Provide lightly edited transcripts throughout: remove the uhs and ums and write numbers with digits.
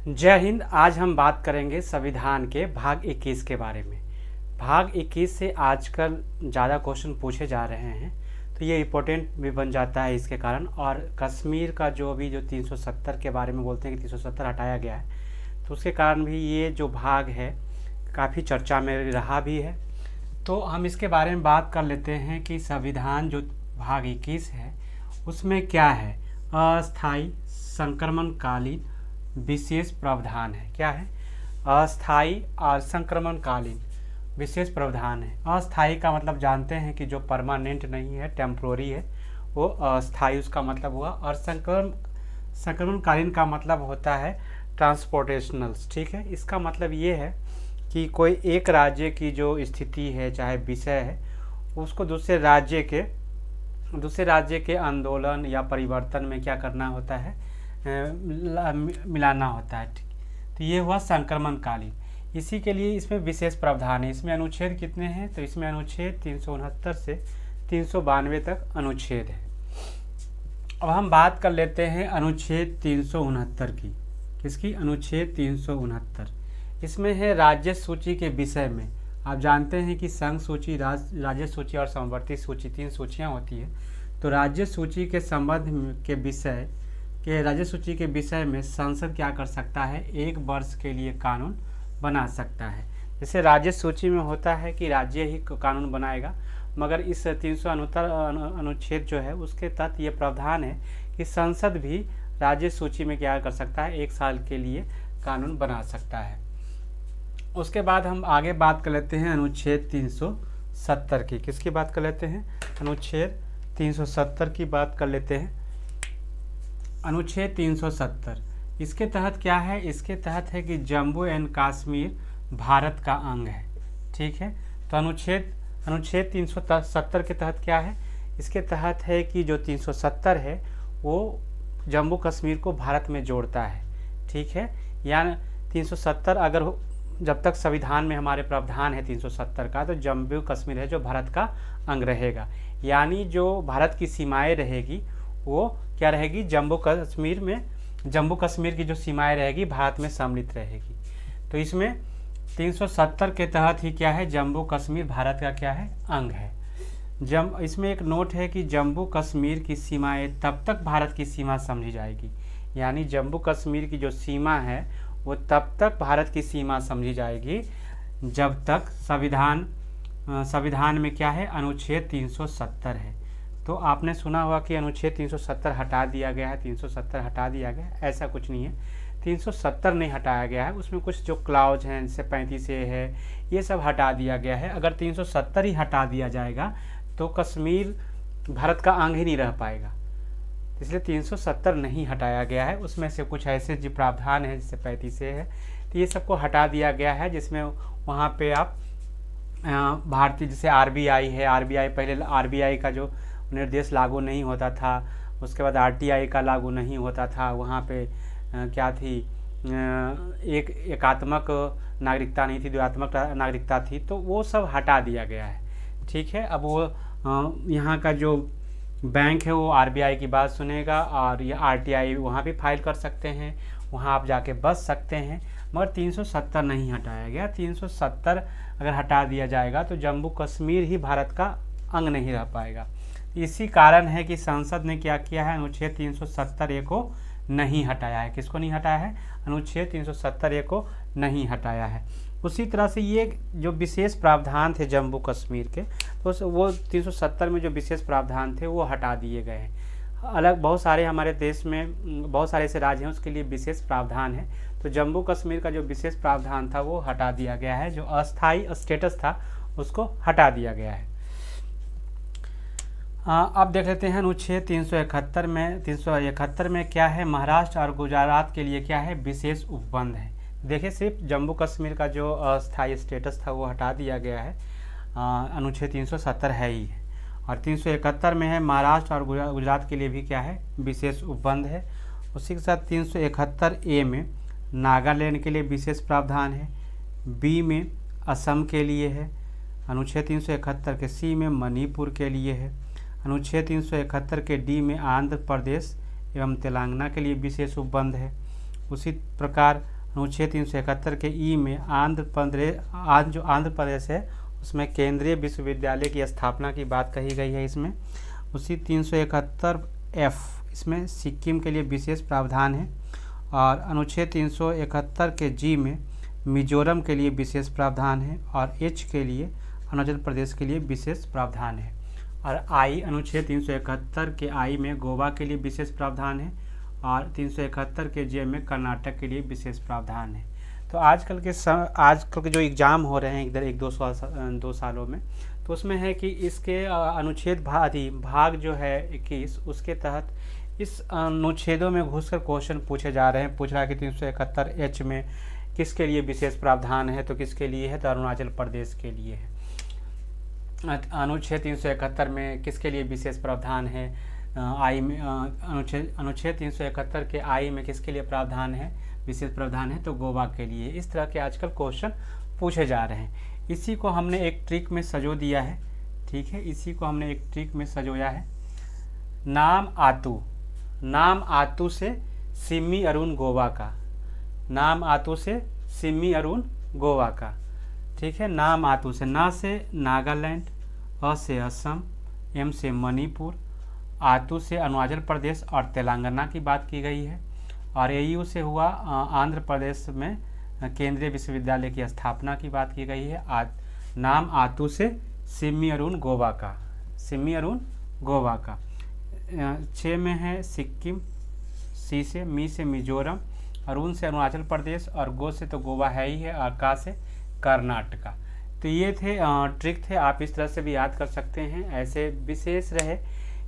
जय हिंद। आज हम बात करेंगे संविधान के भाग 21 के बारे में। भाग 21 से आजकल ज़्यादा क्वेश्चन पूछे जा रहे हैं, तो ये इम्पोर्टेंट भी बन जाता है इसके कारण। और कश्मीर का जो 370 के बारे में बोलते हैं कि 370 हटाया गया है, तो उसके कारण भी ये जो भाग है काफ़ी चर्चा में रहा भी है। तो हम इसके बारे में बात कर लेते हैं कि संविधान जो भाग 21 है उसमें क्या है। अस्थायी संक्रमणकालीन विशेष प्रावधान है। क्या है? अस्थायी और संक्रमणकालीन विशेष प्रावधान है। अस्थायी का मतलब जानते हैं कि जो परमानेंट नहीं है, टेम्प्रोरी है, वो अस्थायी उसका मतलब हुआ। और संक्रमणकालीन का मतलब होता है ट्रांसपोर्टेशनल्स। ठीक है, इसका मतलब ये है कि कोई एक राज्य की जो स्थिति है, चाहे विषय है, उसको दूसरे राज्य के आंदोलन या परिवर्तन में क्या करना होता है, मिलाना होता है। ठीक, तो ये हुआ संक्रमणकालीन। इसी के लिए इसमें विशेष प्रावधान है। इसमें अनुच्छेद कितने हैं? तो इसमें अनुच्छेद 369 से 392 तक अनुच्छेद है। अब हम बात कर लेते हैं अनुच्छेद 369 की। किसकी? अनुच्छेद 369। इसमें है राज्य सूची के विषय में। आप जानते हैं कि संघ सूची, राज्य सूची और समवर्ती सूची, 3 सूचियाँ होती है। तो राज्य सूची के संबंध के विषय के राज्य सूची के विषय में संसद क्या कर सकता है? 1 वर्ष के लिए कानून बना सकता है। जैसे राज्य सूची में होता है कि राज्य ही कानून बनाएगा, मगर इस 369 अनुच्छेद जो है उसके तहत ये प्रावधान है कि संसद भी राज्य सूची में क्या कर सकता है? 1 साल के लिए कानून बना सकता है। उसके बाद हम आगे बात कर लेते हैं अनुच्छेद 370 की। किसकी बात कर लेते हैं? अनुच्छेद 370 की बात कर लेते हैं। अनुच्छेद 370 इसके तहत क्या है? इसके तहत है कि जम्मू एंड कश्मीर भारत का अंग है। ठीक है, तो अनुच्छेद 370 के तहत क्या है? इसके तहत है कि जो 370 है वो जम्मू कश्मीर को भारत में जोड़ता है। ठीक है, यानी 370 अगर जब तक संविधान में हमारे प्रावधान है 370 का, तो जम्मू कश्मीर है जो भारत का अंग रहेगा। यानी जो भारत की सीमाएं रहेगी वो क्या रहेगी? जम्मू कश्मीर की जो सीमाएं रहेगी भारत में सम्मिलित रहेगी। तो इसमें 370 के तहत ही क्या है? जम्मू कश्मीर भारत का क्या है? अंग है। इसमें एक नोट है कि जम्मू कश्मीर की सीमाएं तब तक भारत की सीमा समझी जाएगी। यानी जम्मू कश्मीर की जो सीमा है वो तब तक भारत की सीमा समझी जाएगी जब तक संविधान में क्या है? अनुच्छेद 370 है। तो आपने सुना होगा कि अनुच्छेद 370 हटा दिया गया है, 370 हटा दिया गया है। ऐसा कुछ नहीं है, 370 नहीं हटाया गया है। उसमें कुछ जो क्लाउज हैं, जैसे 35 है, ये सब हटा दिया गया है। अगर 370 ही हटा दिया जाएगा तो कश्मीर भारत का अंग ही नहीं रह पाएगा। इसलिए 370 नहीं हटाया गया है। उसमें से कुछ ऐसे जो प्रावधान है, जैसे 35 है, तो ये सबको हटा दिया गया है, जिसमें वहाँ पे आप भारतीय जैसे आरबीआई है, आरबीआई पहले आरबीआई का जो निर्देश लागू नहीं होता था, उसके बाद आरटीआई का लागू नहीं होता था। वहाँ पे क्या थी? एक एकात्मक नागरिकता नहीं थी, द्वैतात्मक नागरिकता थी। तो वो सब हटा दिया गया है। ठीक है, अब वो यहाँ का जो बैंक है वो आरबीआई की बात सुनेगा, और ये आरटीआई वहाँ भी फाइल कर सकते हैं, वहाँ आप जाके बच सकते हैं। मगर 370 नहीं हटाया गया। 370 अगर हटा दिया जाएगा तो जम्मू कश्मीर ही भारत का अंग नहीं रह पाएगा। इसी कारण है कि संसद ने क्या किया है? अनुच्छेद 370 को नहीं हटाया है। किसको नहीं हटाया है? अनुच्छेद 370 को नहीं हटाया है। उसी तरह से ये जो विशेष प्रावधान थे जम्मू कश्मीर के, तो वो 370 में जो विशेष प्रावधान थे वो हटा दिए गए हैं। अलग बहुत सारे हमारे देश में बहुत सारे ऐसे राज्य हैं उसके लिए विशेष प्रावधान है। तो जम्मू कश्मीर का जो विशेष प्रावधान था वो हटा दिया गया है। जो अस्थायी स्टेटस था उसको हटा दिया गया है। अब देख लेते हैं अनुच्छेद 371 में क्या है? महाराष्ट्र और गुजरात के लिए क्या है? विशेष उपबंध है। देखिए, सिर्फ जम्मू कश्मीर का जो अस्थायी स्टेटस था वो हटा दिया गया है। अनुच्छेद 370 है ही है। और 371 में है महाराष्ट्र और गुजरात के लिए भी क्या है? विशेष उपबंध है। उसी के साथ 371A में नागालैंड के लिए विशेष प्रावधान है। बी में असम के लिए है। अनुच्छेद 371 के सी में मणिपुर के लिए है। अनुच्छेद 371 के डी में आंध्र प्रदेश एवं तेलंगाना के लिए विशेष उपबंध है। उसी प्रकार अनुच्छेद 371 के ई में आंध्र प्रदेश है उसमें केंद्रीय विश्वविद्यालय की स्थापना की बात कही गई है इसमें। उसी 371 एफ इसमें सिक्किम के लिए विशेष प्रावधान है। और अनुच्छेद 371 के जी में मिजोरम के लिए विशेष प्रावधान है और एच के लिए अरुणाचल प्रदेश के लिए विशेष प्रावधान है। और आई अनुच्छेद 371 के आई में गोवा के लिए विशेष प्रावधान है और 371 के जे में कर्नाटक के लिए विशेष प्रावधान है। तो आजकल के जो एग्ज़ाम हो रहे हैं इधर 1-2 सालों में, तो उसमें है कि इसके अनुच्छेद भाग जो है 21 उसके तहत इस अनुच्छेदों में घुसकर क्वेश्चन पूछे जा रहे हैं। पूछ रहा है कि 371 एच में किसके लिए विशेष प्रावधान है, तो किसके लिए है, तो अरुणाचल प्रदेश के लिए है। अनुच्छेद 371 में किसके लिए विशेष प्रावधान है, आई में अनुच्छेद 371 के आई में किसके लिए प्रावधान है, विशेष प्रावधान है, तो गोवा के लिए। इस तरह के आजकल क्वेश्चन पूछे जा रहे हैं। इसी को हमने एक ट्रिक में सजो दिया है, ठीक है, इसी को हमने एक ट्रिक में सजोया है। नाम आतू से सिमी अरुण गोवा का, नाम आतू से सिमी अरुण गोवा का, ठीक है। नाम आतू से, ना से नागालैंड, अ से असम, एम से मणिपुर, आतू से अरुणाचल प्रदेश और तेलंगाना की बात की गई है। और एयू से हुआ आंध्र प्रदेश में केंद्रीय विश्वविद्यालय की स्थापना की बात की गई है। नाम आतू से सिमी अरुण गोवा का, सिमी अरुण गोवा का। 6 में है सिक्किम, सी से मी से मिजोरम, अरुण से अरुणाचल प्रदेश और गो से तो गोवा है ही है और का से कर्नाटका। तो ये थे ट्रिक थे, आप इस तरह से भी याद कर सकते हैं। ऐसे विशेष रहे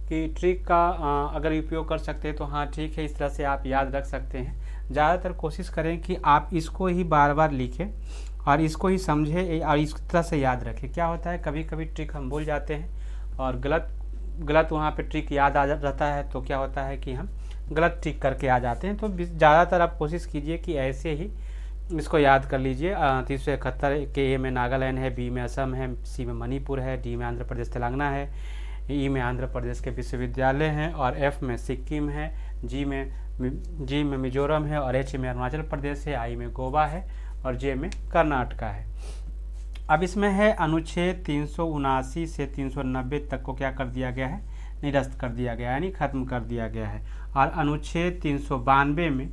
कि ट्रिक का अगर उपयोग कर सकते हैं तो हाँ ठीक है, इस तरह से आप याद रख सकते हैं। ज़्यादातर कोशिश करें कि आप इसको ही बार बार लिखें और इसको ही समझें और इस तरह से याद रखें। क्या होता है, कभी कभी ट्रिक हम भूल जाते हैं और गलत वहाँ पे ट्रिक याद आ रहता है, तो क्या होता है कि हम गलत ट्रिक करके आ जाते हैं। तो ज़्यादातर आप कोशिश कीजिए कि ऐसे ही इसको याद कर लीजिए। 371 के ए में नागालैंड है, बी में असम है, सी में मणिपुर है, डी में आंध्र प्रदेश तेलंगाना है, ई में आंध्र प्रदेश के विश्वविद्यालय हैं और एफ में सिक्किम है, जी में मिजोरम है और एच में अरुणाचल प्रदेश है, आई में गोवा है और जे में कर्नाटका है। अब इसमें है अनुच्छेद 379 से 390 तक को क्या कर दिया गया है, निरस्त कर दिया गया है, यानी खत्म कर दिया गया है। और अनुच्छेद 392 में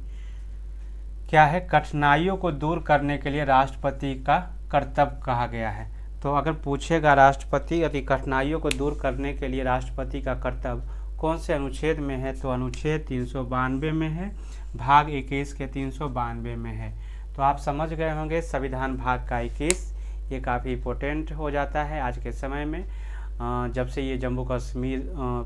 क्या है, कठिनाइयों को दूर करने के लिए राष्ट्रपति का कर्तव्य कहा गया है। तो अगर पूछेगा राष्ट्रपति यदि कठिनाइयों को दूर करने के लिए राष्ट्रपति का कर्तव्य कौन से अनुच्छेद में है, तो अनुच्छेद 392 में है, भाग 21 के 392 में है। तो आप समझ गए होंगे संविधान भाग का 21 ये काफ़ी इम्पोर्टेंट हो जाता है आज के समय में। जब से ये जम्मू कश्मीर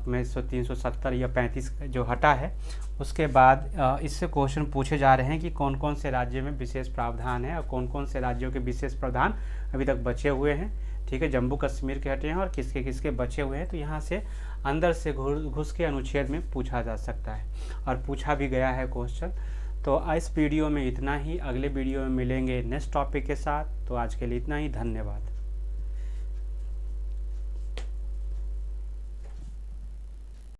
में 370 या 35 जो हटा है उसके बाद इससे क्वेश्चन पूछे जा रहे हैं कि कौन कौन से राज्य में विशेष प्रावधान है और कौन कौन से राज्यों के विशेष प्रावधान अभी तक बचे हुए हैं, ठीक है। जम्मू कश्मीर के हटे हैं और किसके किसके बचे हुए हैं, तो यहाँ से अंदर से घुस के अनुच्छेद में पूछा जा सकता है और पूछा भी गया है क्वेश्चन। तो इस वीडियो में इतना ही, अगले वीडियो में मिलेंगे नेक्स्ट टॉपिक के साथ। तो आज के लिए इतना ही, धन्यवाद।